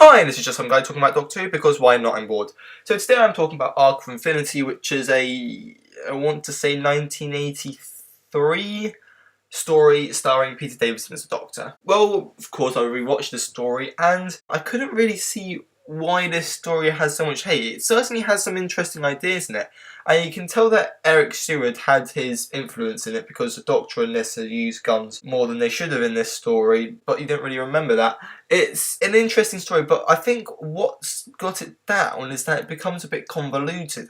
Hi, this is just some guy talking about Doctor Who because why not? I'm bored. So today I'm talking about Arc of Infinity, which is I want to say 1983 story starring Peter Davidson as the Doctor. Well, of course I rewatched this story and I couldn't really see why this story has so much hate. It certainly has some interesting ideas in it, and you can tell that Eric Stewart had his influence in it because the Doctor and Nissa used guns more than they should have in this story, but you don't really remember that. It's an interesting story, but I think what's got it down is that it becomes a bit convoluted,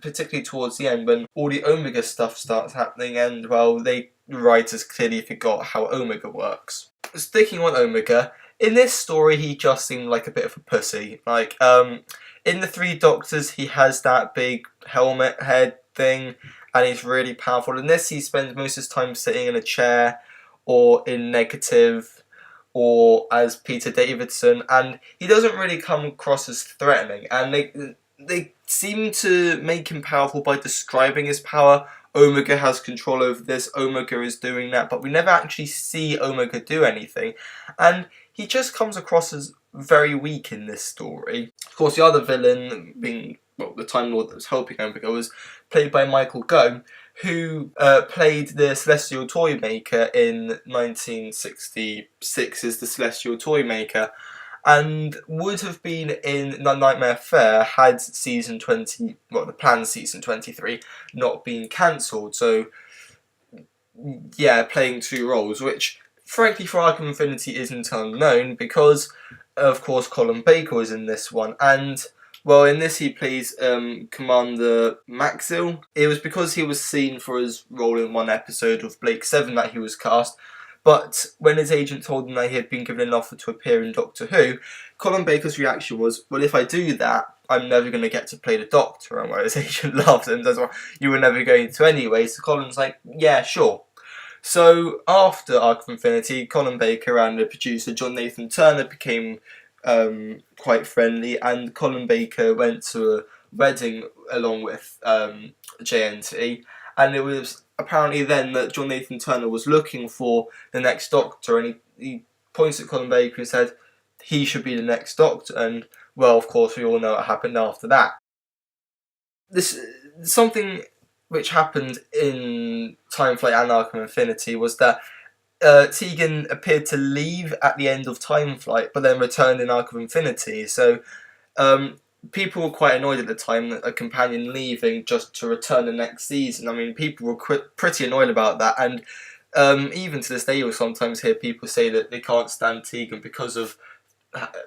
particularly towards the end when all the Omega stuff starts happening and, well, the writers clearly forgot how Omega works. Sticking on Omega, in this story he just seemed like a bit of a pussy. In the Three Doctors he has that big helmet head thing and he's really powerful. In this he spends most of his time sitting in a chair or in negative or as Peter Davidson, and he doesn't really come across as threatening, and they seem to make him powerful by describing his power. Omega has control over this, Omega is doing that, but we never actually see Omega do anything, and he just comes across as very weak in this story. Of course, the other villain, being, well, the Time Lord that was helping Omega, was played by Michael Gove, who played the Celestial Toymaker in 1966 as the Celestial Toymaker, and would have been in The Nightmare Fair had season 20, well, the planned season 23, not been cancelled. So, yeah, playing two roles, which, frankly, for Arc of Infinity isn't unknown, because, of course, Colin Baker was in this one, and, well, in this he plays Commander Maxil. It was because he was seen for his role in one episode of Blake 7 that he was cast, but when his agent told him that he had been given an offer to appear in Doctor Who, Colin Baker's reaction was, well, if I do that, I'm never going to get to play the Doctor, and where his agent laughed and says, well, you were never going to anyway, so Colin's like, yeah, sure. So after Arc of Infinity, Colin Baker and the producer John Nathan Turner became quite friendly, and Colin Baker went to a wedding along with JNT, and it was apparently then that John Nathan Turner was looking for the next Doctor, and he points at Colin Baker and said he should be the next Doctor, and, well, of course we all know what happened after that. This something which happened in Time Flight and Arc of Infinity was that Tegan appeared to leave at the end of Time Flight, but then returned in Arc of Infinity. So people were quite annoyed at the time that a companion leaving just to return the next season. I mean, people were pretty annoyed about that, and even to this day you'll sometimes hear people say that they can't stand Tegan because of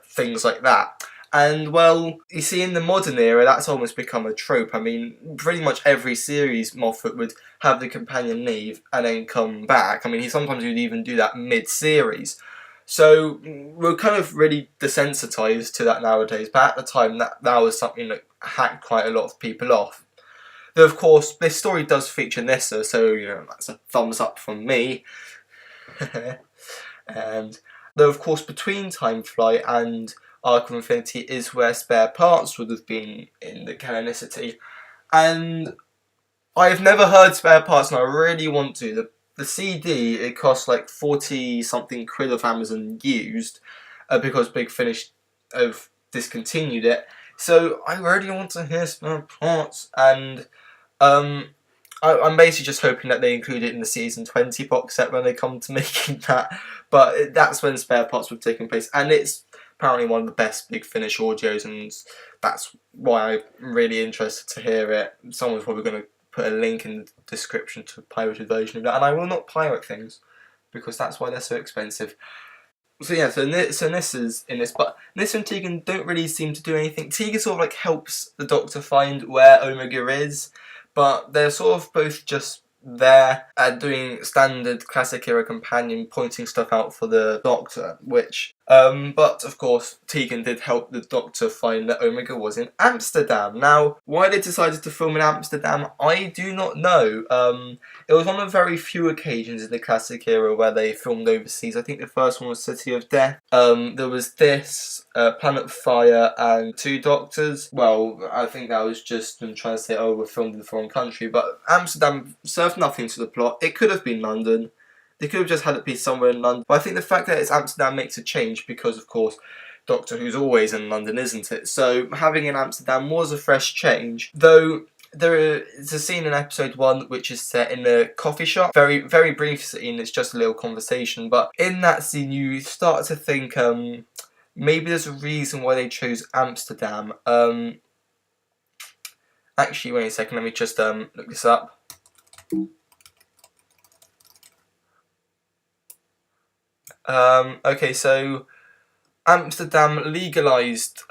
things like that. And, well, you see, in the modern era, that's almost become a trope. I mean, pretty much every series Moffat would have the companion leave and then come back. I mean, he sometimes would even do that mid-series. So we're kind of really desensitised to that nowadays, but at the time that was something that hacked quite a lot of people off. Though, of course, this story does feature Nissa, so, you know, that's a thumbs up from me. And, though, of course, between Time Flight and Arc of Infinity is where Spare Parts would have been in the canonicity, and I've never heard Spare Parts and I really want to. The CD, it costs like 40 something quid off Amazon used, because Big Finish have discontinued it, so I really want to hear Spare Parts, and I'm basically just hoping that they include it in the season 20 box set when they come to making that, but that's when Spare Parts would have taken place, and it's apparently one of the best Big Finish audios, and that's why I'm really interested to hear it. Someone's probably going to put a link in the description to a pirated version of that, and I will not pirate things, because that's why they're so expensive. So yeah, so Nissa's in this, but Nissa and Tegan don't really seem to do anything. Tegan sort of like helps the Doctor find where Omega is, but they're sort of both just there and doing standard classic era companion pointing stuff out for the Doctor, which but of course Tegan did help the Doctor find that Omega was in Amsterdam. Now, why they decided to film in Amsterdam, I do not know. It was one of very few occasions in the classic era where they filmed overseas. I think the first one was City of Death. There was this, Planet of Fire, and Two Doctors. Well, I think that was just them trying to say, oh, we're filmed in a foreign country, but Amsterdam served nothing to the plot. It could have been London. They could have just had it be somewhere in London. But I think the fact that it's Amsterdam makes a change because, of course, Doctor Who's always in London, isn't it? So having in Amsterdam was a fresh change, though. There is a scene in episode 1 which is set in a coffee shop. Very, very brief scene, it's just a little conversation. But in that scene you start to think maybe there's a reason why they chose Amsterdam. Actually, wait a second, let me just look this up. Okay, so Amsterdam legalised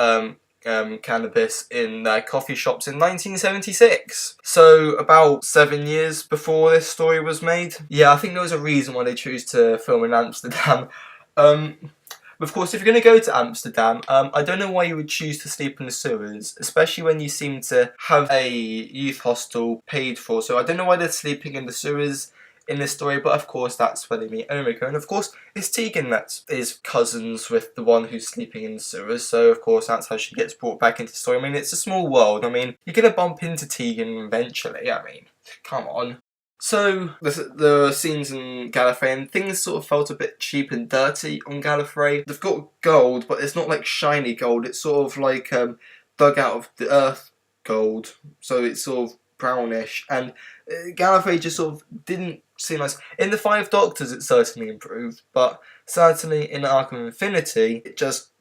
cannabis in their coffee shops in 1976. So about 7 years before this story was made. Yeah, I think there was a reason why they chose to film in Amsterdam. Of course, if you're going to go to Amsterdam, I don't know why you would choose to sleep in the sewers, especially when you seem to have a youth hostel paid for. So I don't know why they're sleeping in the sewers in this story, but of course that's where they meet Omega, and of course it's Tegan that is cousins with the one who's sleeping in the sewers, so of course that's how she gets brought back into the story. I mean, it's a small world. I mean, you're gonna bump into Tegan eventually. I mean, come on. So the scenes in Gallifrey, and things sort of felt a bit cheap and dirty on Gallifrey. They've got gold, but it's not like shiny gold. It's sort of like dug out of the earth gold, so it's sort of brownish, and Gallifrey just sort of didn't seem nice. In the Five Doctors it certainly improved, but certainly in Arc of Infinity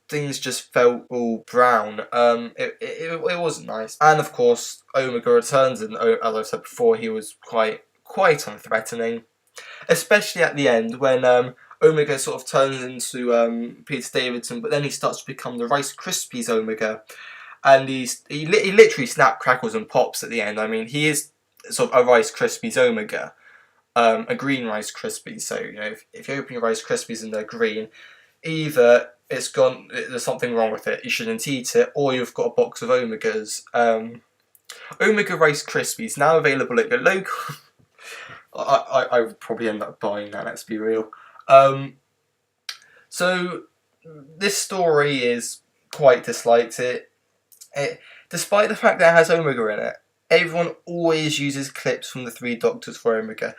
things just felt all brown. It wasn't nice. And of course Omega returns, and as I said before, he was quite unthreatening, especially at the end when Omega sort of turns into Peter Davidson, but then he starts to become the Rice Krispies Omega, and he literally snap, crackles and pops at the end. I mean, he is sort of a Rice Krispies Omega, a green Rice Krispies. So you know, if you open your Rice Krispies and they're green, either it's gone, there's something wrong with it, you shouldn't eat it, or you've got a box of Omegas. Omega Rice Krispies now available at your local. I would probably end up buying that. Let's be real. So this story is quite disliked. Despite the fact that it has Omega in it, everyone always uses clips from the Three Doctors for Omega.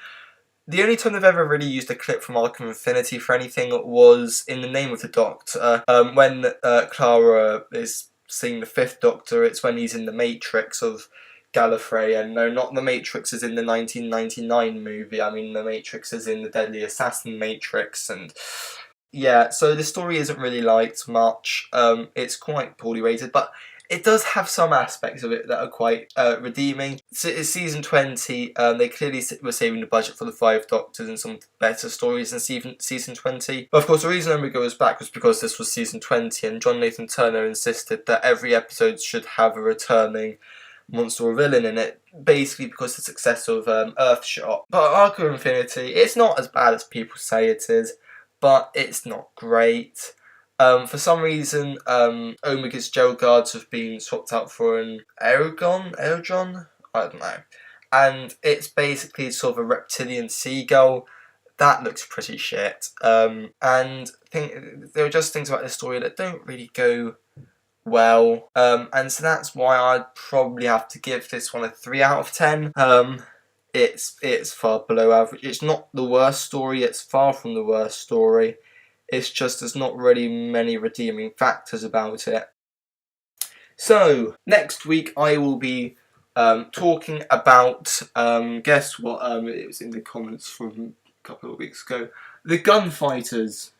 The only time they've ever really used a clip from Arc of Infinity for anything was in The Name of the Doctor. When Clara is seeing the Fifth Doctor, it's when he's in the Matrix of Gallifrey, and no, not the Matrix as in the 1999 movie. I mean the Matrix as in the Deadly Assassin Matrix, and yeah, so the story isn't really liked much. It's quite poorly rated, but it does have some aspects of it that are quite redeeming. So it's season 20, they clearly were saving the budget for the Five Doctors and some better stories in season 20. But of course the reason Omega was back was because this was season 20, and John Nathan Turner insisted that every episode should have a returning monster or villain in it, basically because of the success of Earthshot. But Arc of Infinity, it's not as bad as people say it is, but it's not great. For some reason, Omega's gel guards have been swapped out for an aerodron? I don't know. And it's basically sort of a reptilian seagull. That looks pretty shit. And there are just things about this story that don't really go well. And so that's why I'd probably have to give this one a 3 out of 10. It's far below average. It's not the worst story, it's far from the worst story. It's just there's not really many redeeming factors about it. So, next week I will be talking about, guess what, it was in the comments from a couple of weeks ago, the Gunfighters.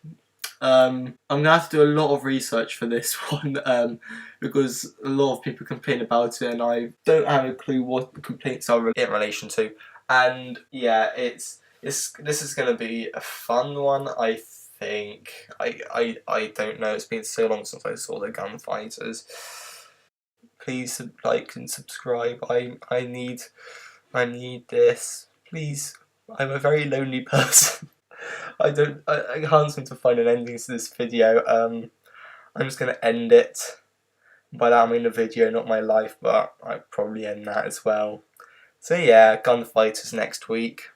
I'm going to have to do a lot of research for this one, because a lot of people complain about it and I don't have a clue what the complaints are in relation to. And yeah, this is going to be a fun one, I think. I don't know, it's been so long since I saw the Gunfighters. Please like and subscribe. I need this. Please. I'm a very lonely person. I can't seem to find an ending to this video. I'm just gonna end it. By that I mean the video, not my life, but I'd probably end that as well. So yeah, Gunfighters next week.